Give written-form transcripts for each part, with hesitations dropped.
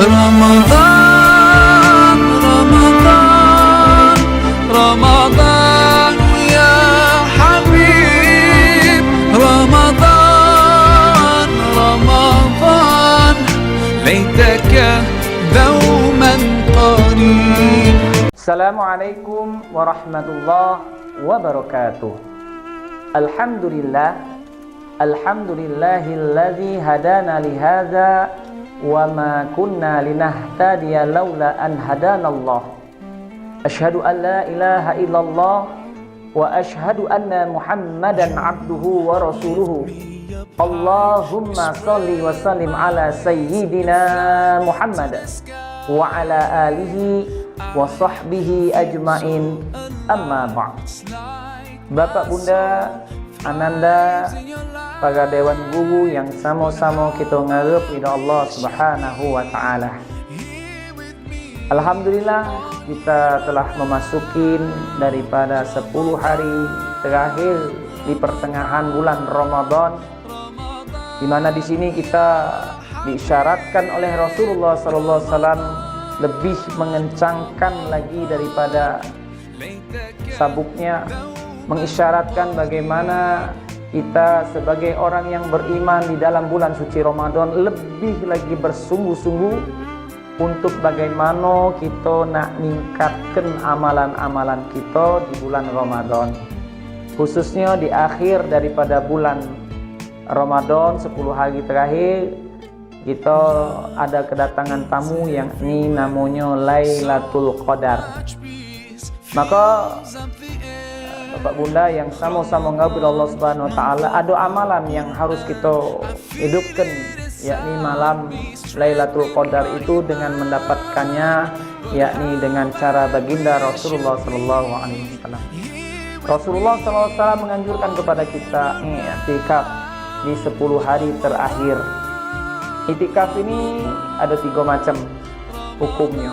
رمضان رمضان رمضان يا حبيب رمضان رمضان ليتك دوما قريب. Assalamualaikum warahmatullahi wabarakatuh. Alhamdulillahilladzi hadana lihadza wa ma kunna linahtadiya laula an hadanallah. Asyhadu an la ilaha illallah wa asyhadu anna Muhammadan abduhu wa rasuluhu. Allahumma shalli wa sallim ala sayyidina Muhammad wa ala alihi wa sahbihi ajmain, amma ba'd. Bapak Bunda Ananda, para dewan guru yang sama-sama kita ngarep ila Allah Subhanahu wa taala. Alhamdulillah kita telah memasuki daripada 10 hari terakhir di pertengahan bulan Ramadan, di mana di sini kita diisyaratkan oleh Rasulullah sallallahu alaihi wasallam lebih mengencangkan lagi daripada sabuknya, mengisyaratkan bagaimana kita sebagai orang yang beriman di dalam bulan suci Ramadan lebih lagi bersungguh-sungguh untuk bagaimana kita nak meningkatkan amalan-amalan kita di bulan Ramadan, khususnya di akhir daripada bulan Ramadan 10 hari terakhir. Kita ada kedatangan tamu yang ini namanya Lailatul Qadar. Maka Bapak Bunda yang sama-sama ngabul Allah Subhanahu wa taala, ada amalan yang harus kita hidupkan, yakni malam Lailatul Qadar itu dengan mendapatkannya, yakni dengan cara baginda Rasulullah sallallahu alaihi wasallam. Rasulullah sallallahu alaihi wasallam menganjurkan kepada kita i'tikaf di 10 hari terakhir. I'tikaf ini ada 3 macam hukumnya.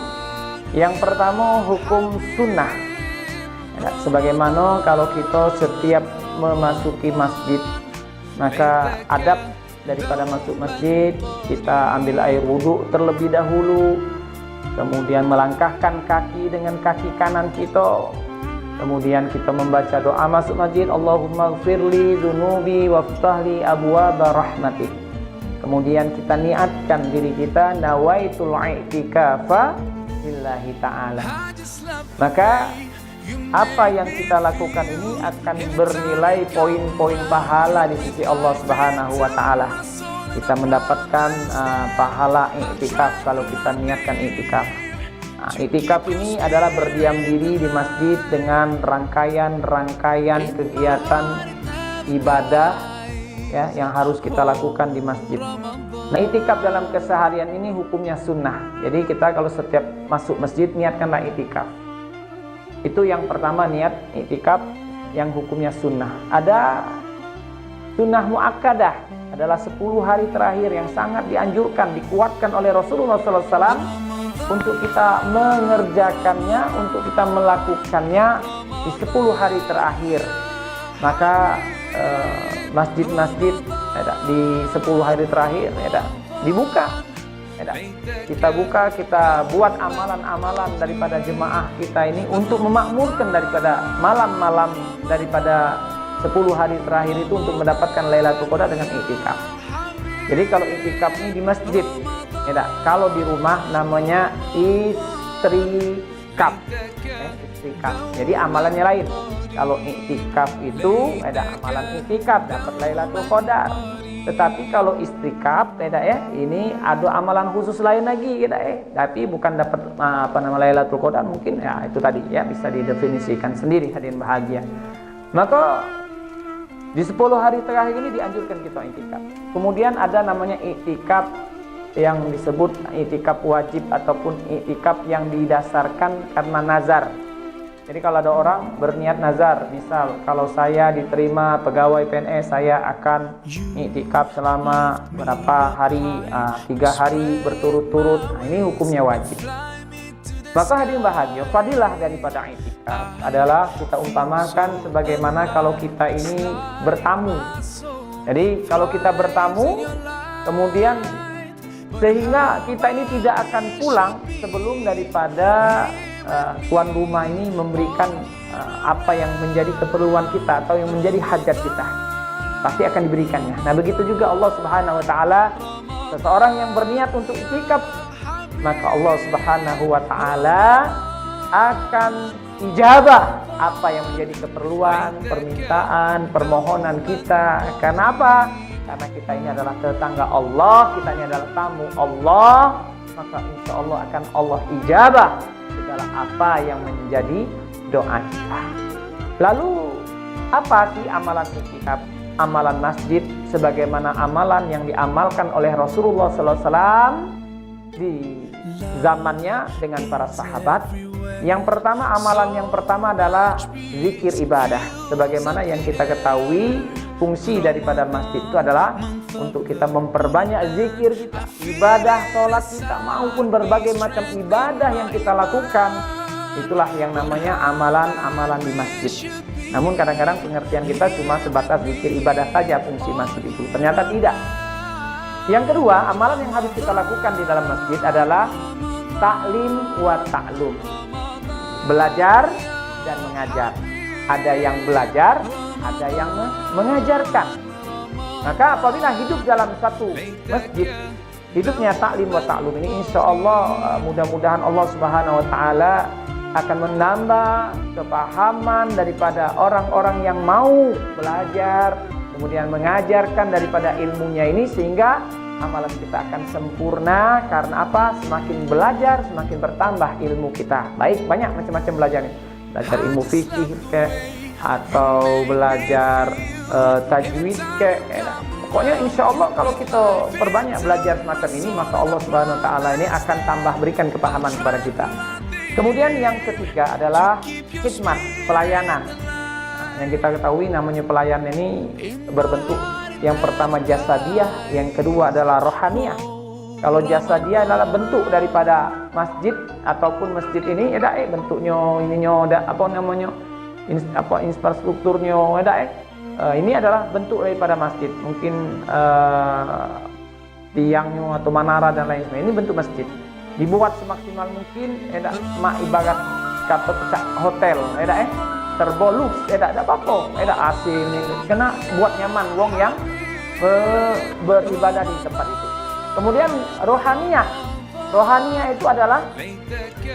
Yang pertama hukum sunnah. Sebagaimana kalau kita setiap memasuki masjid, maka adab daripada masuk masjid, kita ambil air wudhu terlebih dahulu, kemudian melangkahkan kaki dengan kaki kanan kita, kemudian kita membaca doa masuk masjid, Allahumma gfirli dzunubi waftahli abwaaba rahmatik. Kemudian kita niatkan diri kita, nawaitul i'tikafa lillahi ta'ala. Maka apa yang kita lakukan ini akan bernilai poin-poin pahala di sisi Allah Subhanahu wa taala. Kita mendapatkan pahala i'tikaf kalau kita niatkan i'tikaf. I'tikaf ini adalah berdiam diri di masjid dengan rangkaian kegiatan ibadah ya yang harus kita lakukan di masjid. Nah, i'tikaf dalam keseharian ini hukumnya sunnah. Jadi kita kalau setiap masuk masjid niatkanlah i'tikaf. Itu yang pertama, niat i'tikaf yang hukumnya sunnah. Ada sunnah muakkadah, adalah 10 hari terakhir yang sangat dianjurkan, dikuatkan oleh Rasulullah SAW untuk kita mengerjakannya, untuk kita melakukannya di 10 hari terakhir. Maka masjid-masjid di 10 hari terakhir dibuka. Kita buka, kita buat amalan-amalan daripada jemaah kita ini untuk memakmurkan daripada malam-malam daripada 10 hari terakhir itu untuk mendapatkan Lailatul Qadar dengan i'tikaf. Jadi kalau i'tikaf ini di masjid, kalau di rumah namanya istrikaf. Jadi amalannya lain. Kalau i'tikaf itu ada amalan i'tikaf dapat Lailatul Qadar. Tetapi kalau istrikaf ini ada amalan khusus lain lagi tapi bukan dapat Lailatul Qadar, mungkin ya itu tadi ya bisa didefinisikan sendiri hadirin bahagia. Maka di 10 hari terakhir ini dianjurkan kita i'tikaf. Kemudian ada namanya i'tikaf yang disebut i'tikaf wajib ataupun i'tikaf yang didasarkan karena nazar. Jadi kalau ada orang berniat nazar, misal kalau saya diterima pegawai PNS, saya akan i'tikaf selama berapa hari, 3 hari berturut-turut. Nah, ini hukumnya wajib. Maka hadirin bahagia, fadilah daripada i'tikaf adalah kita umpamakan sebagaimana kalau kita ini bertamu. Jadi kalau kita bertamu, kemudian sehingga kita ini tidak akan pulang sebelum daripada tuan rumah ini memberikan apa yang menjadi keperluan kita atau yang menjadi hajat kita. Pasti akan diberikannya. Nah, begitu juga Allah Subhanahu wa taala, seseorang yang berniat untuk iktikaf, maka Allah Subhanahu wa taala akan ijabah apa yang menjadi keperluan, permintaan, permohonan kita. Karena apa? Karena kita ini adalah tetangga Allah, kita ini adalah tamu Allah, maka insya Allah akan Allah ijabah segala apa yang menjadi doa kita. Lalu apa sih amalan iktikaf? Amalan masjid sebagaimana amalan yang diamalkan oleh Rasulullah SAW di zamannya dengan para sahabat. Yang pertama, amalan yang pertama adalah zikir ibadah. Sebagaimana yang kita ketahui, fungsi daripada masjid itu adalah untuk kita memperbanyak zikir kita, ibadah, sholat kita, maupun berbagai macam ibadah yang kita lakukan. Itulah yang namanya amalan-amalan di masjid. Namun kadang-kadang pengertian kita cuma sebatas zikir ibadah saja fungsi masjid itu. Ternyata tidak. Yang kedua, amalan yang harus kita lakukan di dalam masjid adalah ta'lim wa ta'lum. Belajar dan mengajar. Ada yang belajar, ada yang mengajarkan. Maka apabila hidup dalam satu masjid, hidupnya ta'lim wa ta'lum ini, insya Allah mudah-mudahan Allah Subhanahu wa taala akan menambah kepahaman daripada orang-orang yang mau belajar, kemudian mengajarkan daripada ilmunya ini, sehingga amalan kita akan sempurna. Karena apa? Semakin belajar, semakin bertambah ilmu kita. Baik, banyak macam-macam belajar nih. Belajar ilmu fikih atau belajar tajwid pokoknya insya Allah kalau kita perbanyak belajar semacam ini, maka Allah Subhanahu wa taala ini akan tambah berikan kepahaman kepada kita. Kemudian yang ketiga adalah khidmat, pelayanan. Yang kita ketahui namanya pelayanan ini berbentuk, yang pertama jasadiyah, yang kedua adalah rohaniyah. Kalau jasadiyah adalah bentuk daripada masjid ataupun masjid ini bentuknya ininya apa namanya infrastrukturnya ini adalah bentuk daripada masjid. Mungkin tiangnya atau menara dan lain sebagainya, ini bentuk masjid. Dibuat semaksimal mungkin, ibarat kata pecah hotel, terbolus, tidak apa-apa, AC ini, kena buat nyaman wong yang beribadah di tempat itu. Kemudian rohaniyah itu adalah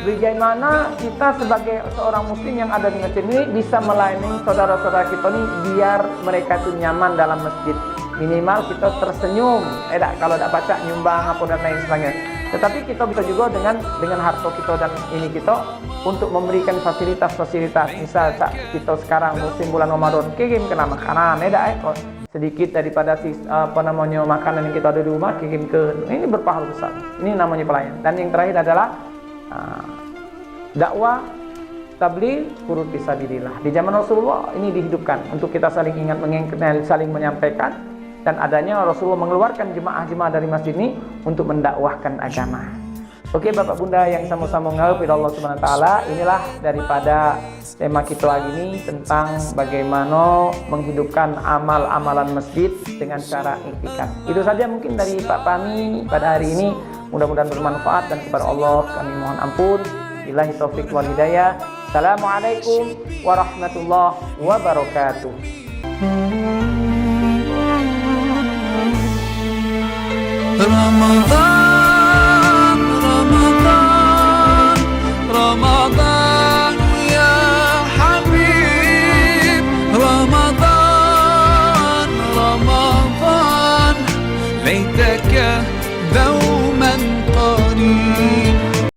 bagaimana kita sebagai seorang muslim yang ada di masjid ini bisa melayani saudara-saudara kita ini biar mereka itu nyaman dalam masjid. Minimal kita tersenyum, kalau tidak baca nyumbang apa dan lain sebagainya. Tetapi kita bisa juga dengan harta kita dan ini kita untuk memberikan fasilitas-fasilitas. Misal kita sekarang musim bulan Ramadan, kirim kena makanan, sedikit daripada makanan yang kita ada di rumah, kirim ke ini, berpahala besar. Ini namanya pelayan. Dan yang terakhir adalah dakwah, tabligh, qurut fisabilillah. Di zaman Rasulullah ini dihidupkan untuk kita saling ingat mengingat, saling menyampaikan. Dan adanya Rasulullah mengeluarkan jemaah-jemaah dari masjid ini untuk mendakwahkan agama. Oke Bapak Bunda yang sama-sama mengharap Allah Subhanahu wa taala, inilah daripada tema kita lagi ini tentang bagaimana menghidupkan amal-amalan masjid dengan cara iktikaf. Itu saja mungkin dari Pak Pami pada hari ini. Mudah-mudahan bermanfaat, dan kepada Allah kami mohon ampun. Billahi taufiq wal hidayah. Assalamualaikum warahmatullahi wabarakatuh. Ramadan, Ramadan, Ramadan ya Habib. Ramadan, Ramadan, laitaka